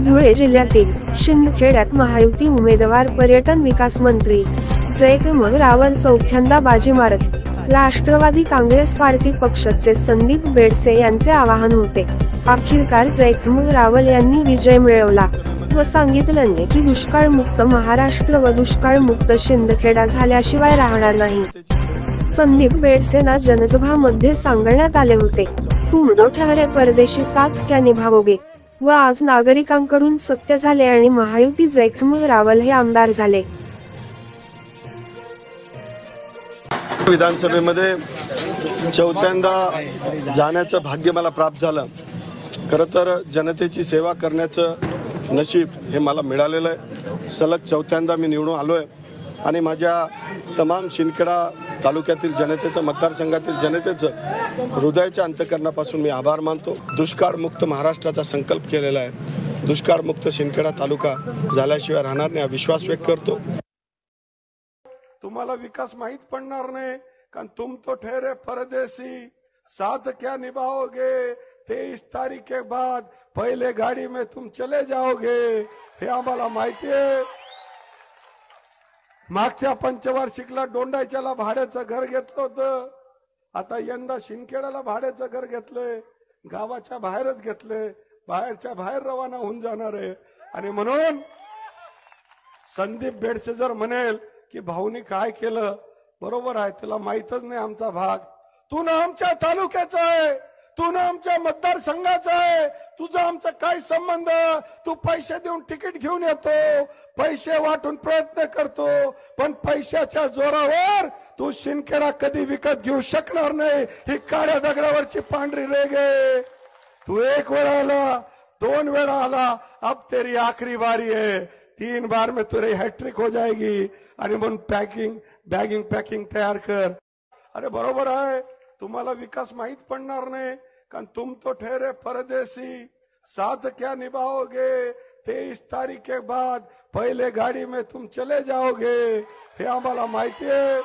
धुळे जिल्ह्यातील शिंदखेड्यात महायुती उमेदवार पर्यटन विकास मंत्री जयकमल रावल चौथ्यांदा बाजी मारत राष्ट्रवादी काँग्रेस पार्टी पक्षाचे संदीप बेडसे यांचे आवाहन होते। अखेरकार जयकमल रावल यांनी विजय मिळवला व सांगितलं की दुष्काळमुक्त महाराष्ट्र व दुष्काळमुक्त शिंदखेडा झाल्याशिवाय राहणार नाही। संदीप बेडसेंना जनसभामध्ये सांगण्यात आले होते, तुम दो ठहरे परदेशी साथ क्या निभाओगे, व आज नागरिकांकडून सत्य झाले आणि महायुती जयकमल रावल हे आमदार झाले। विधानसभेमध्ये चौथ्यांदा जाण्याचं भाग्य मला प्राप्त झालं। खरं तर जनतेची सेवा करण्याचं नशीब हे मला मिळालेलं आहे। सलग चौथ्यांदा मी निवडून आलोय आणि माझ्या तमाम शिंदखेडा तालुक्यातील जनतेचं, मतदारसंघातील जनतेचं हृदयाच्या अंतःकरणापासून मी आभार मानतो। दुष्काळमुक्त महाराष्ट्राचा संकल्प केलेला आहे। दुष्काळमुक्त शिंदखेडा तालुका झाल्याशिवाय राहणार नाही हा विश्वास व्यक्त करतो। तुम्हाला विकास माहित पडणार नाही, कारण तुम तो ठहरे परदेसी साथ क्या निभाओगे, 23 तारीख के बाद पहले गाड़ी में तुम चले जाओगे हे आम्हाला माहिती आहे। मागच्या पंचवार्षिकला डोंडाच्याला भाड्याचं घर घेतलं होतं, आता यंदा शिंदखेड्याला भाड्याचं घर घेतलंय, गावाच्या बाहेरच घेतलंय, बाहेरच्या बाहेर रवाना होऊन जाणार आहे। आणि म्हणून संदीप बेडसे जर म्हणेल की भाऊनी काय केलं, बरोबर आहे, त्याला माहितच नाही आमचा भाग। तू ना आमच्या तालुक्याचा आहे, तू ना आमच्या मतदारसंघाचा आहे, तुझा आमचा काय संबंध? तू पैसे देऊन तिकीट घेऊन येतो, पैसे वाटून प्रयत्न करतो, पण पैशाच्या जोरावर तू शिंदखेडा कधी विकत घेऊ शकणार नाही। ही काळ्या दगडावरची पांढरी रेघ आहे। तू एक वेळा आला, 2 वेळा आला, अब तेरी आखिरी बारी है, 3 बार में तेरी हैट्रिक हो जाएगी। आणि म्हणून पॅकिंग तयार कर। अरे बरोबर आहे, तुम्हाला विकास माहित पडणार नाही, कारण तुम तो ठहरे परदेसी साथ क्या निभाओगे, 23 तारीख के बाद पहले गाड़ी में तुम चले जाओगे हे आम्हाला माहिती आहे।